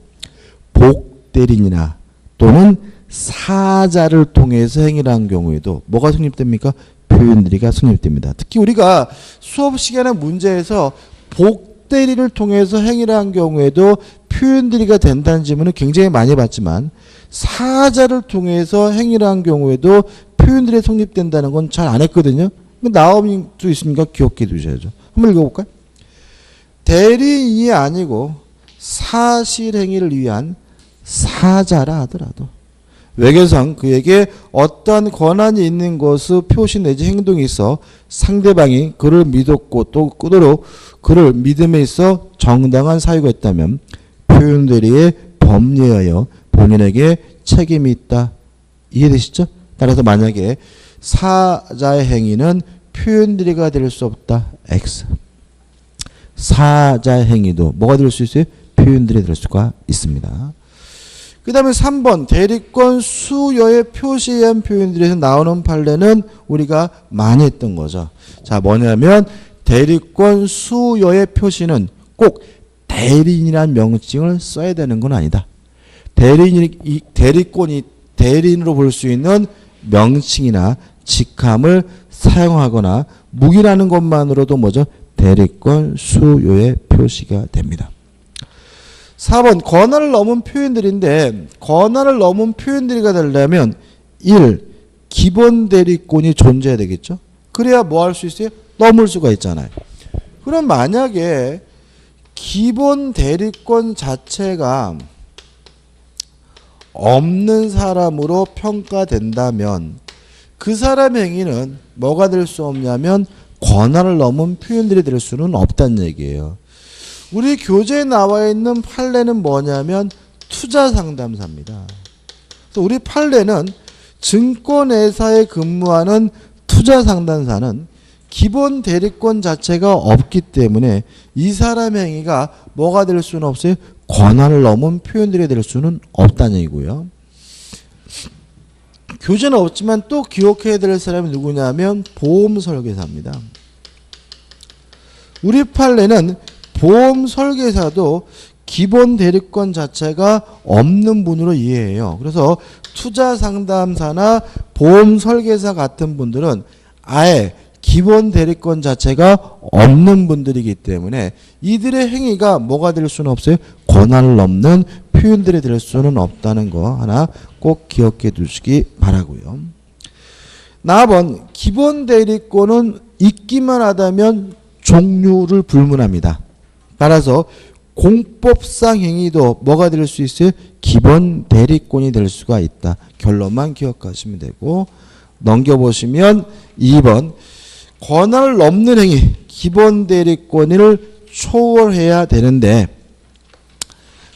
A: 복대리인이나 또는 사자를 통해서 행위를 한 경우에도 뭐가 성립됩니까? 표현대리가 성립됩니다. 특히 우리가 수업 시간에 문제에서 복대리를 통해서 행위를 한 경우에도 표현대리가 된다는 질문을 굉장히 많이 받지만 사자를 통해서 행위를 한 경우에도 표현대리 성립된다는 건 잘 안 했거든요. 나올 수 있으니까 기억해 두셔야죠. 한번 읽어볼까요? 대리인이 아니고 사실행위를 위한 사자라 하더라도 외교상 그에게 어떠한 권한이 있는 것을 표시 내지 행동이 있어 상대방이 그를 믿었고 또 그대로 그를 믿음에 있어 정당한 사유가 있다면 표현대리의 법리하여 본인에게 책임이 있다. 이해되시죠? 따라서 만약에 사자의 행위는 표현대리가 될 수 없다. X. 사자의 행위도 뭐가 될 수 있어요? 표현대리 될 수가 있습니다. 그 다음에 3번 대리권 수여의 표시에 의한 표현들에서 나오는 판례는 우리가 많이 했던 거죠. 자, 뭐냐면 대리권 수여의 표시는 꼭 대리인이라는 명칭을 써야 되는 건 아니다. 대리권이 대리인으로 볼 수 있는 명칭이나 직함을 사용하거나 묵인하는 것만으로도 뭐죠? 대리권 수요의 표시가 됩니다. 4번 권한을 넘은 표현들인데 권한을 넘은 표현들이가 되려면 1. 기본 대리권이 존재해야 되겠죠. 그래야 뭐 할 수 있어요? 넘을 수가 있잖아요. 그럼 만약에 기본 대리권 자체가 없는 사람으로 평가된다면 그 사람의 행위는 뭐가 될 수 없냐면 권한을 넘은 표현들이 될 수는 없다는 얘기예요. 우리 교재에 나와 있는 판례는 뭐냐면 투자상담사입니다. 그래서 우리 판례는 증권회사에 근무하는 투자상담사는 기본 대리권 자체가 없기 때문에 이 사람의 행위가 뭐가 될 수는 없어요? 권한을 넘은 표현들이 될 수는 없다는 얘기고요. 교재는 없지만 또 기억해야 될 사람이 누구냐면 보험설계사입니다. 우리 판례는 보험설계사도 기본 대리권 자체가 없는 분으로 이해해요. 그래서 투자상담사나 보험설계사 같은 분들은 아예 기본 대리권 자체가 없는 분들이기 때문에 이들의 행위가 뭐가 될 수는 없어요? 권한을 넘는 표현들이 될 수는 없다는 거 하나 꼭 기억해 두시기 바라고요. 4번 기본 대리권은 있기만 하다면 종류를 불문합니다. 따라서 공법상 행위도 뭐가 될 수 있어요? 기본 대리권이 될 수가 있다. 결론만 기억하시면 되고 넘겨보시면 2번 권한을 넘는 행위 기본 대리권을 초월해야 되는데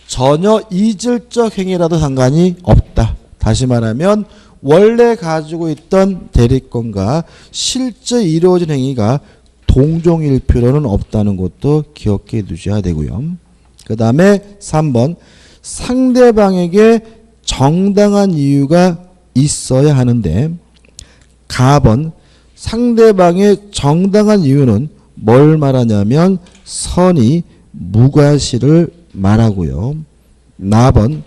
A: 전혀 이질적 행위라도 상관이 없다. 다시 말하면 원래 가지고 있던 대리권과 실제 이루어진 행위가 동종일 필요는 없다는 것도 기억해 두셔야 되고요. 그 다음에 3번 상대방에게 정당한 이유가 있어야 하는데 가번 상대방의 정당한 이유는 뭘 말하냐면 선의 무과실을 말하고요. 나번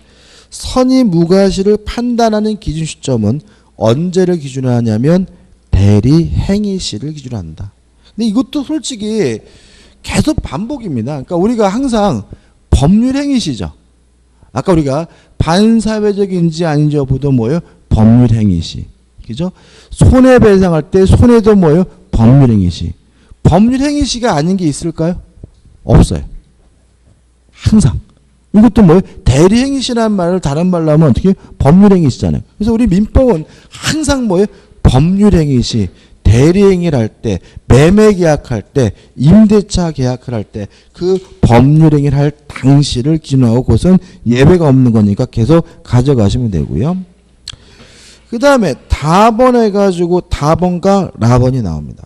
A: 선의 무과실을 판단하는 기준 시점은 언제를 기준으로 하냐면 대리 행위시를 기준으로 한다. 근데 이것도 솔직히 계속 반복입니다. 그러니까 우리가 항상 법률 행위시죠. 아까 우리가 반사회적인지 아닌지 여부도 뭐예요? 법률 행위시. 그죠? 손해배상할 때 손해도 뭐예요? 법률 행위시. 법률 행위시가 아닌 게 있을까요? 없어요. 항상 이것도 뭐예요? 대리행위시라는 말을 다른 말로 하면 어떻게? 법률행위시잖아요. 그래서 우리 민법은 항상 뭐예요? 법률행위시, 대리행위를 할 때, 매매계약할 때, 임대차 계약을 할 때 그 법률행위를 할 당시를 기준하고 그것은 예외가 없는 거니까 계속 가져가시면 되고요. 그 다음에 다번해가지고 다번과 라번이 나옵니다.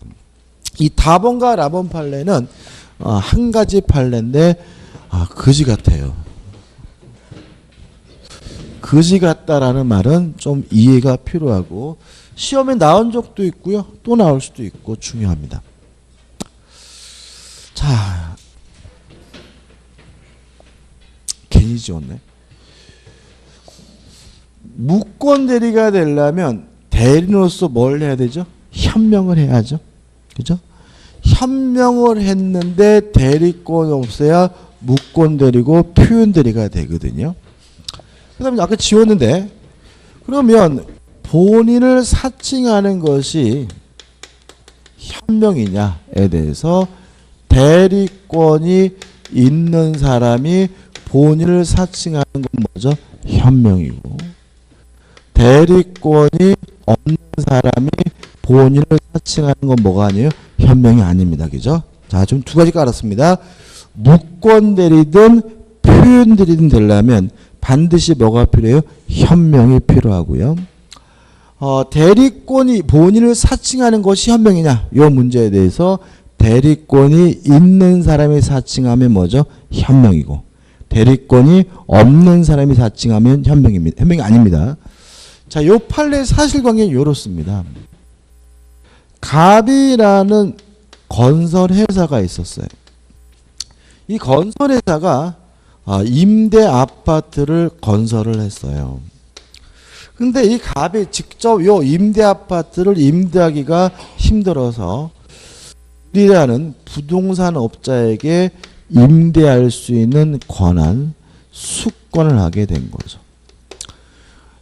A: 이 다번과 라번 판례는 한 가지 판례인데 거지 같아요. 거지 같다라는 말은 좀 이해가 필요하고 시험에 나온 적도 있고요. 또 나올 수도 있고 중요합니다. 자, 괜히 지웠네. 무권 대리가 되려면 대리인으로서 뭘 해야 되죠? 현명을 해야죠. 그죠? 현명을 했는데 대리권이 없어야 무권 대리고 표현 대리가 되거든요. 그 다음에 아까 지웠는데 그러면 본인을 사칭하는 것이 현명이냐에 대해서 대리권이 있는 사람이 본인을 사칭하는 건 뭐죠? 현명이고 대리권이 없는 사람이 본인을 사칭하는 건 뭐가 아니에요? 현명이 아닙니다. 그죠? 자, 좀 두 가지 깔았습니다. 무권 대리든 표현 대리든 되려면 반드시 뭐가 필요해요? 현명이 필요하고요. 대리권이 본인을 사칭하는 것이 현명이냐? 이 문제에 대해서 대리권이 있는 사람이 사칭하면 뭐죠? 현명이고 대리권이 없는 사람이 사칭하면 현명입니다. 현명이 아닙니다. 자, 요 판례의 사실관계는 이렇습니다. 갑이라는 건설회사가 있었어요. 이 건설회사가 임대 아파트를 건설을 했어요. 근데 이 갑이 직접 요 임대 아파트를 임대하기가 힘들어서 을이라는 부동산 업자에게 임대할 수 있는 권한, 수권을 하게 된 거죠.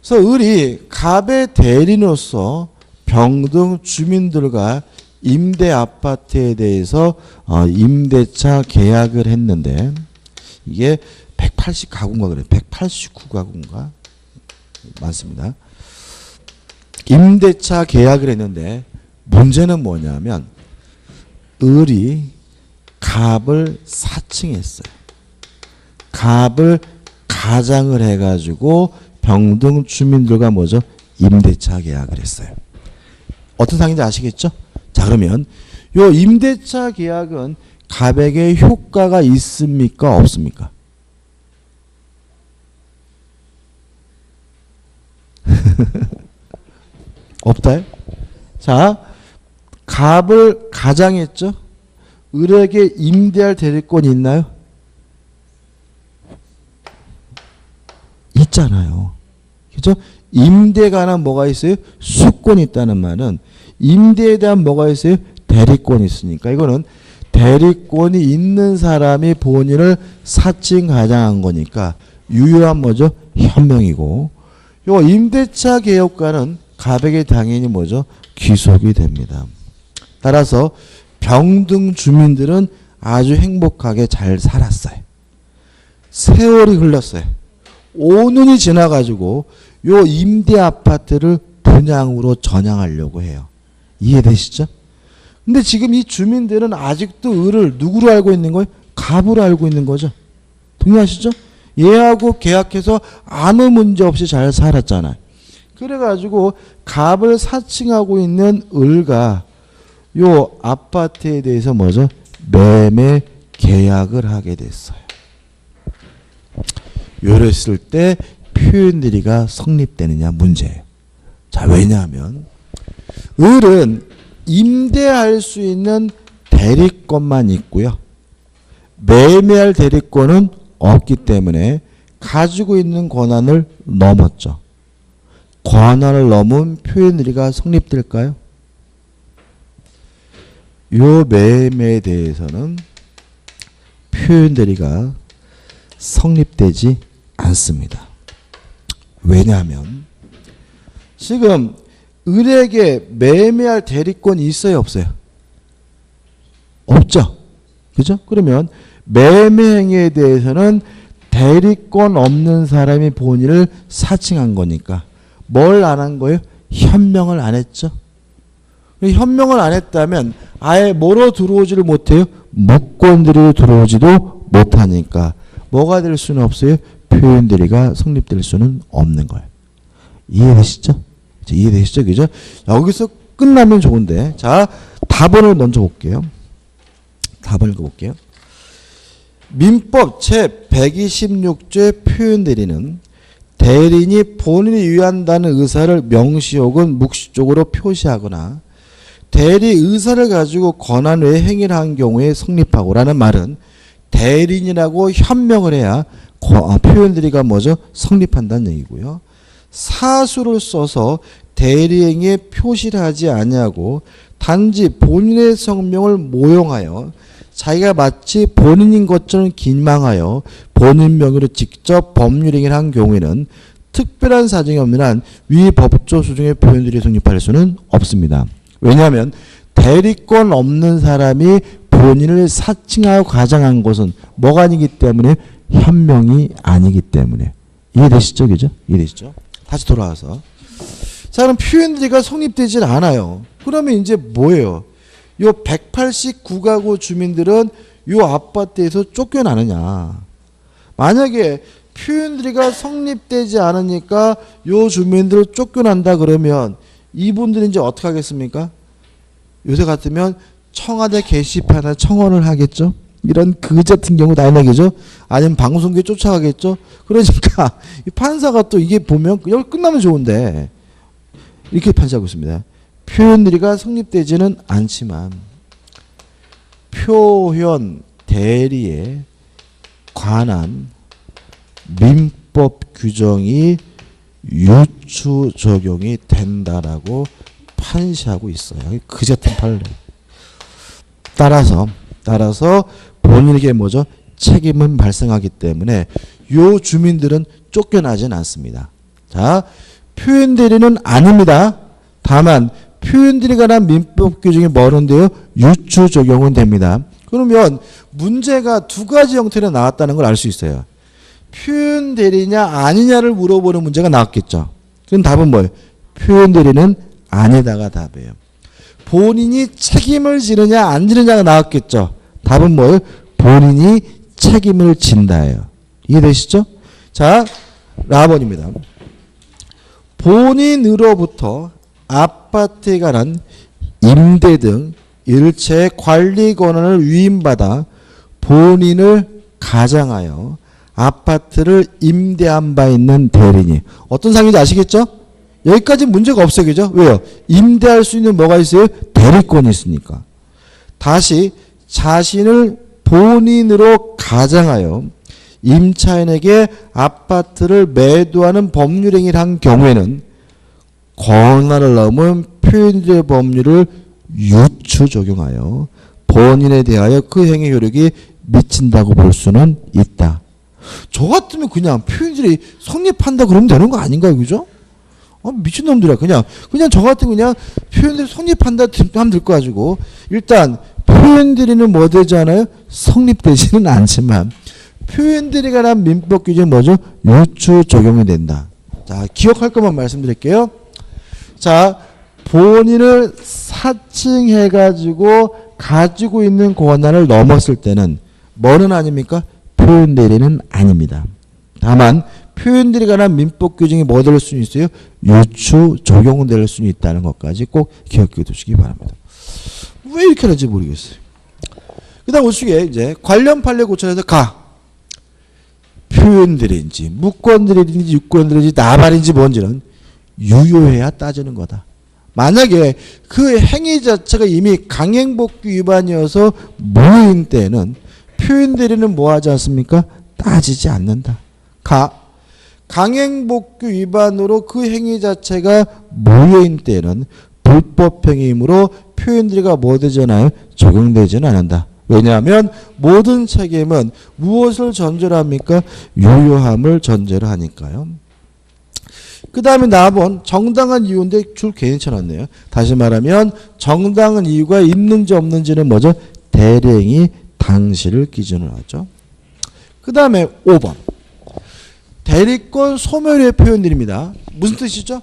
A: 그래서 을이 갑의 대리인으로서 병등 주민들과 임대 아파트에 대해서 임대차 계약을 했는데 이게 180가구인가 그래요. 189가구인가 맞습니다. 임대차 계약을 했는데 문제는 뭐냐면 을이 갑을 사칭했어요. 갑을 가장을 해가지고 병등 주민들과 뭐죠? 임대차 계약을 했어요. 어떤 상황인지 아시겠죠? 자, 그러면 요 임대차 계약은 갑에게 효과가 있습니까? 없습니까? 없다요? 자, 갑을 가장했죠? 을에게 임대할 대리권이 있나요? 있잖아요. 그죠? 임대에 관한 뭐가 있어요? 수권이 있다는 말은 임대에 대한 뭐가 있어요? 대리권이 있으니까 이거는 대리권이 있는 사람이 본인을 사칭 가장한 거니까 유효한 뭐죠? 현명이고 요 임대차 개혁과는 갑에게 당연히 뭐죠? 귀속이 됩니다. 따라서 병등 주민들은 아주 행복하게 잘 살았어요. 세월이 흘렀어요. 5년이 지나가지고 요 임대 아파트를 분양으로 전향하려고 해요. 이해되시죠? 근데 지금 이 주민들은 아직도 을을 누구로 알고 있는 거예요? 갑으로 알고 있는 거죠. 동의하시죠? 얘하고 계약해서 아무 문제 없이 잘 살았잖아요. 그래가지고 갑을 사칭하고 있는 을과 요 아파트에 대해서 뭐죠? 매매 계약을 하게 됐어요. 이랬을 때 표현들이가 성립되느냐 문제예요. 자, 왜냐하면 을은 임대할 수 있는 대리권만 있고요. 매매할 대리권은 없기 때문에 가지고 있는 권한을 넘었죠. 권한을 넘은 표현들이가 성립될까요? 요 매매에 대해서는 표현들이가 성립되지 않습니다. 왜냐하면 지금 을에게 매매할 대리권이 있어요, 없어요? 없죠. 그죠? 그러면 매매 행위에 대해서는 대리권 없는 사람이 본인을 사칭한 거니까 뭘 안 한 거예요? 현명을 안 했죠. 현명을 안 했다면 아예 뭐로 들어오지를 못해요? 무권들이로 들어오지도 못하니까 뭐가 될 수는 없어요? 표현대리가 성립될 수는 없는 거예요. 이해되시죠? 이해되시죠? 그죠? 여기서 끝나면 좋은데 자 답을 먼저 볼게요. 답을 읽어볼게요. 민법 제126조의 표현대리는 대리인이 본인이 유의한다는 의사를 명시 혹은 묵시적으로 표시하거나 대리 의사를 가지고 권한 외의 행위를 한 경우에 성립하고라는 말은 대리인이라고 현명을 해야 표현대리가 뭐죠? 성립한다는 얘기고요. 사수를 써서 대리행위에 표시를 하지 아니하고 단지 본인의 성명을 모용하여 자기가 마치 본인인 것처럼 기망하여 본인 명의로 직접 법률행위를 한 경우에는 특별한 사정이 없는 한 위 법조 수중의 표현들이 성립할 수는 없습니다. 왜냐하면 대리권 없는 사람이 본인을 사칭하고 가장한 것은 뭐가 아니기 때문에 현명이 아니기 때문에. 이해되시죠? 그죠? 이해되시죠? 다시 돌아와서 자 그럼 표현들이가 성립되질 않아요. 그러면 이제 뭐예요? 요 189가구 주민들은 요 아파트에서 쫓겨나느냐. 만약에 표현들이가 성립되지 않으니까 요 주민들을 쫓겨난다 그러면 이분들은 이제 어떻게 하겠습니까? 요새 같으면 청와대 게시판에 청원을 하겠죠. 이런 그지 같은 경우 다이나겠죠. 아니면 방송국에 쫓아가겠죠. 그러니까 이 판사가 또 이게 보면 여기 끝나면 좋은데 이렇게 판시하고 있습니다. 표현들이가 성립되지는 않지만 표현 대리에 관한 민법 규정이 유추 적용이 된다라고 판시하고 있어요. 그지 같은 판례. 따라서 본인에게 뭐죠? 책임은 발생하기 때문에 요 주민들은 쫓겨나진 않습니다. 자, 표현대리는 아닙니다. 다만 표현들이 관한 민법 규정이 뭐는데요? 유추 적용은 됩니다. 그러면 문제가 두 가지 형태로 나왔다는 걸 알 수 있어요. 표현대리냐 아니냐를 물어보는 문제가 나왔겠죠. 그럼 답은 뭐예요? 표현대리는 아니다가 답이에요. 본인이 책임을 지느냐 안 지느냐가 나왔겠죠. 답은 뭐예요? 본인이 책임을 진다예요. 이해되시죠? 자, 라번입니다. 본인으로부터 아파트에 관한 임대 등 일체의 관리 권한을 위임받아 본인을 가장하여 아파트를 임대한 바 있는 대리인이 어떤 상황인지 아시겠죠? 여기까지 문제가 없어요. 그죠? 왜요? 임대할 수 있는 뭐가 있어요? 대리권이 있으니까. 다시 자신을 본인으로 가장하여 임차인에게 아파트를 매도하는 법률행위를 한 경우에는 권한을 넘은 표현의 법률을 유추 적용하여 본인에 대하여 그 행위 효력이 미친다고 볼 수는 있다. 저 같으면 그냥 표현들이 성립한다 그러면 되는 거 아닌가요? 그죠? 미친놈들이야. 그냥 저 같으면 그냥 표현들이 성립한다 하면 될 거 가지고 일단 표현들이는 뭐 되지 않아요? 성립되지는 않지만 표현들이 관한 민법 규정이 뭐죠? 유추 적용이 된다. 자, 기억할 것만 말씀드릴게요. 자, 본인을 사칭해가지고 가지고 있는 권한을 넘었을 때는 뭐는 아닙니까? 표현대리는 아닙니다. 다만 표현들이 관한 민법 규정이 뭐 될 수는 있어요? 유추 적용될 수는 있다는 것까지 꼭 기억해 두시기 바랍니다. 왜 이렇게 하는지 모르겠어요. 그 다음 우측에 이제 관련 판례 고찰해서 표현들인지 무권들인지 유권들인지 나발인지 뭔지는 유효해야 따지는 거다. 만약에 그 행위 자체가 이미 강행복귀 위반이어서 무효인 때는 표현대리는 뭐 하지 않습니까? 따지지 않는다. 강행복귀 위반으로 그 행위 자체가 무효인 때는 불법행위이므로 표현대리가 뭐 되잖아요? 적용되지는 않는다. 왜냐하면 모든 책임은 무엇을 전제로 합니까? 유효함을 전제로 하니까요. 그 다음에 나번 정당한 이유인데 줄 괜히 쳐놨네요. 다시 말하면 정당한 이유가 있는지 없는지는 뭐죠? 대리행위 당시를 기준으로 하죠. 그 다음에 5번. 대리권 소멸의 표현들입니다. 무슨 뜻이죠?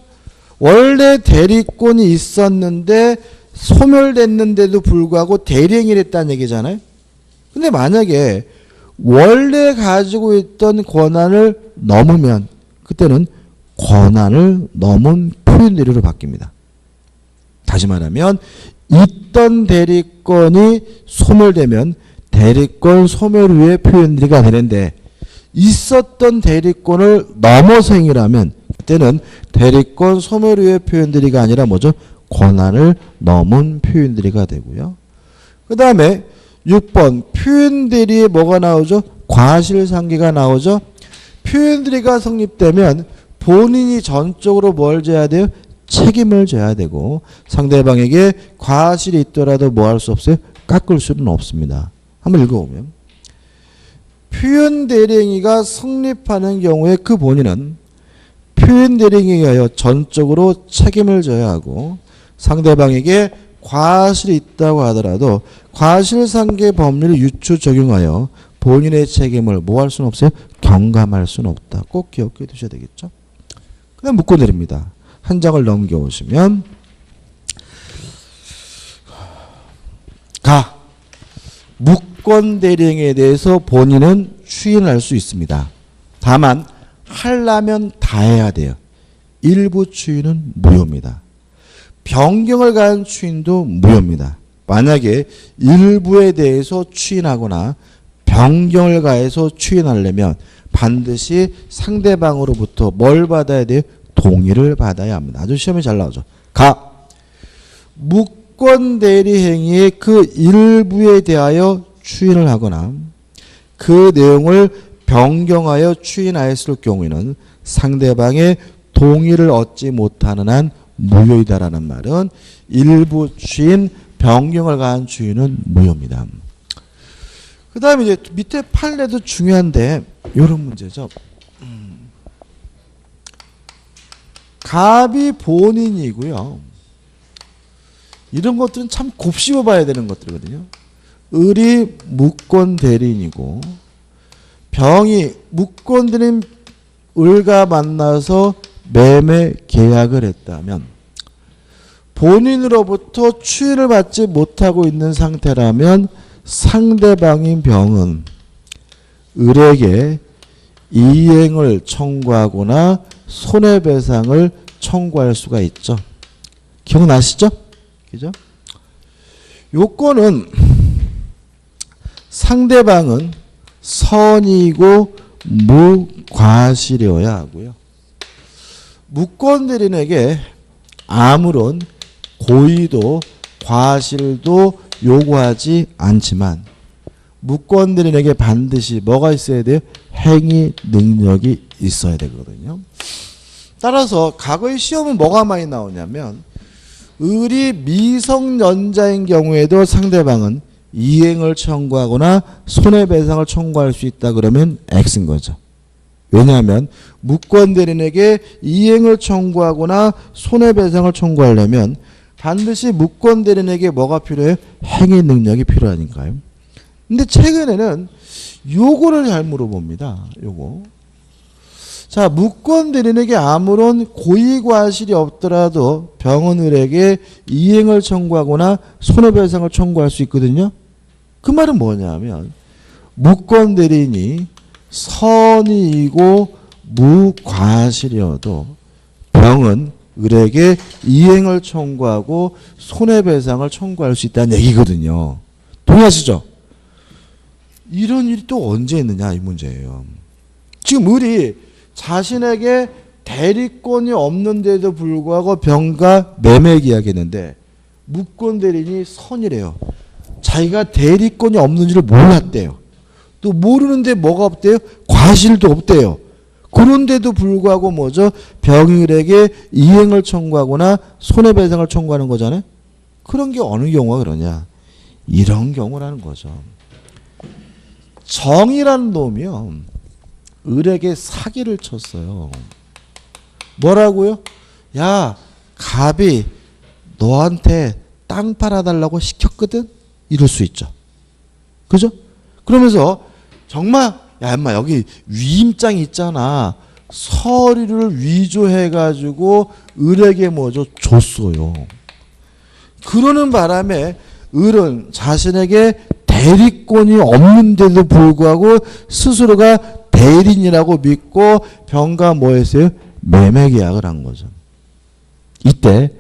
A: 원래 대리권이 있었는데 소멸됐는데도 불구하고 대리행위를 했다는 얘기잖아요. 근데 만약에 원래 가지고 있던 권한을 넘으면 그때는 권한을 넘은 표현대리로 바뀝니다. 다시 말하면 있던 대리권이 소멸되면 대리권 소멸 후의 표현대리가 되는데 있었던 대리권을 넘어서 행위를 하면 그때는 대리권 소멸 후의 표현대리가 아니라 뭐죠? 권한을 넘은 표현대리가 되고요. 그 다음에 6번 표현대리에 뭐가 나오죠? 과실상계가 나오죠. 표현대리가 성립되면 본인이 전적으로 뭘 져야 돼요? 책임을 져야 되고 상대방에게 과실이 있더라도 뭐 할 수 없어요? 깎을 수는 없습니다. 한번 읽어보면 표현대리행위가 성립하는 경우에 그 본인은 표현대리행위에 의하여 전적으로 책임을 져야 하고 상대방에게 과실이 있다고 하더라도 과실상계 법률을 유추 적용하여 본인의 책임을 뭐 할 수는 없어요? 경감할 수는 없다. 꼭 기억해 두셔야 되겠죠. 그 다음 묶어내립니다. 한 장을 넘겨오시면 가 무권대리행위에 대해서 본인은 추인할 수 있습니다. 다만 하려면 다 해야 돼요. 일부 추인은 무효입니다. 변경을 가한 추인도 무효입니다. 만약에 일부에 대해서 추인하거나 변경을 가해서 추인하려면 반드시 상대방으로부터 뭘 받아야 돼요? 동의를 받아야 합니다. 아주 시험에 잘 나오죠. 가 무권대리행위의 그 일부에 대하여 추인을 하거나 그 내용을 변경하여 추인하였을 경우에는 상대방의 동의를 얻지 못하는 한 무효이다라는 말은 일부 추인, 변경을 가한 추인은 무효입니다. 그 다음에 이제 밑에 판례도 중요한데 이런 문제죠. 갑이 본인이고요. 이런 것들은 참 곱씹어 봐야 되는 것들이거든요. 을이 무권대리인이고 병이 무권대리인 을과 만나서 매매 계약을 했다면 본인으로부터 추인을 받지 못하고 있는 상태라면 상대방인 병은 을에게 이행을 청구하거나 손해배상을 청구할 수가 있죠. 기억나시죠? 그죠? 요건은 상대방은 선이고 무과실이어야 하고요. 무권대리인에게 아무런 고의도 과실도 요구하지 않지만 무권대리인에게 반드시 뭐가 있어야 돼요? 행위 능력이 있어야 되거든요. 따라서 과거의 시험은 뭐가 많이 나오냐면 을이 미성년자인 경우에도 상대방은 이행을 청구하거나 손해배상을 청구할 수 있다 그러면 X인 거죠. 왜냐하면 무권대리인에게 이행을 청구하거나 손해배상을 청구하려면 반드시 무권대리인에게 뭐가 필요해요? 행위 능력이 필요하니까요. 근데 최근에는 요거를 잘 물어봅니다. 요거. 자, 무권대리인에게 아무런 고의과실이 없더라도 병원을에게 이행을 청구하거나 손해배상을 청구할 수 있거든요. 그 말은 뭐냐면 무권대리인이 선이이고 무과실이어도 병은 을에게 이행을 청구하고 손해배상을 청구할 수 있다는 얘기거든요. 동의하시죠? 이런 일이 또 언제 있느냐 이 문제예요. 지금 을이 자신에게 대리권이 없는데도 불구하고 병과 매매 계약했는데 무권대리인이 선이래요. 자기가 대리권이 없는지를 몰랐대요. 또 모르는데 뭐가 없대요? 과실도 없대요. 그런데도 불구하고 뭐죠? 병일에게 이행을 청구하거나 손해배상을 청구하는 거잖아요. 그런 게 어느 경우가 그러냐? 이런 경우라는 거죠. 정이라는 놈이요. 을에게 사기를 쳤어요. 뭐라고요? 야, 갑이 너한테 땅 팔아달라고 시켰거든? 이럴 수 있죠. 그죠? 그러면서 정말 야 인마 여기 위임장이 있잖아. 서류를 위조해가지고 을에게 뭐죠? 줬어요. 그러는 바람에 을은 자신에게 대리권이 없는데도 불구하고 스스로가 대리인이라고 믿고 병과 뭐 했어요? 매매계약을 한 거죠. 이때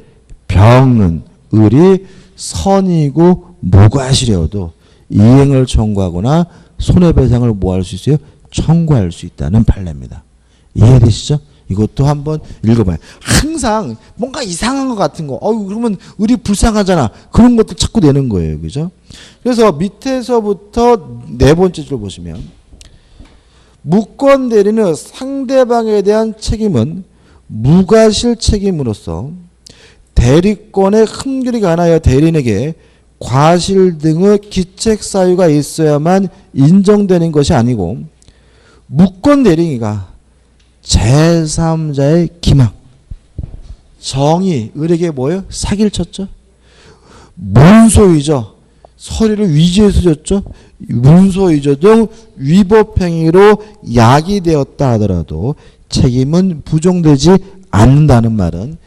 A: 병은 을이 선이고 무과실이어도 이행을 청구하거나 손해배상을 뭐 할 수 있어요? 청구할 수 있다는 판례입니다. 이해되시죠? 이것도 한번 읽어봐요. 항상 뭔가 이상한 것 같은 거, 그러면 을이 불쌍하잖아. 그런 것들 자꾸 내는 거예요. 그죠? 그래서 밑에서부터 네 번째 줄 보시면, 무권 대리는 상대방에 대한 책임은 무과실 책임으로서 대리권의 흠결이 가하여 대리인에게 과실 등의 기책 사유가 있어야만 인정되는 것이 아니고, 무권 대리인가 제3자의 기망, 정의, 을에게 뭐예요? 사기를 쳤죠. 문소이죠. 서류를 위조해서 줬죠. 문소이죠 등 위법행위로 야기되었다 하더라도 책임은 부정되지 않는다는 말은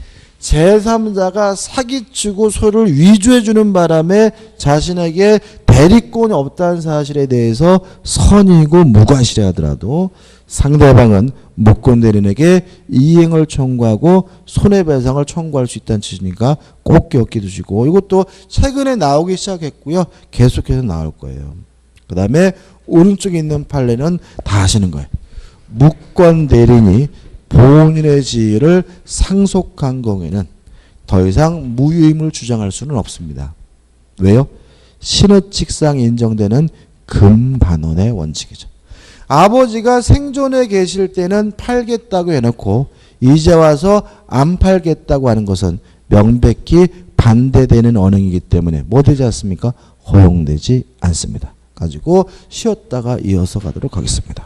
A: 제3자가 사기치고 서류를 위조해주는 바람에 자신에게 대리권이 없다는 사실에 대해서 선이고 무과실이 하더라도 상대방은 무권 대리인에게 이행을 청구하고 손해배상을 청구할 수 있다는 뜻이니까 꼭 기억해 두시고, 이것도 최근에 나오기 시작했고요. 계속해서 나올 거예요. 그 다음에 오른쪽에 있는 판례는 다 하시는 거예요. 무권 대리인이 본인의 지위를 상속한 경우에는 더 이상 무유임을 주장할 수는 없습니다. 왜요? 신의칙상 인정되는 금반원의 원칙이죠. 아버지가 생존해 계실 때는 팔겠다고 해놓고 이제 와서 안 팔겠다고 하는 것은 명백히 반대되는 언행이기 때문에 뭐 되지 않습니까? 허용되지 않습니다. 가지고 쉬었다가 이어서 가도록 하겠습니다.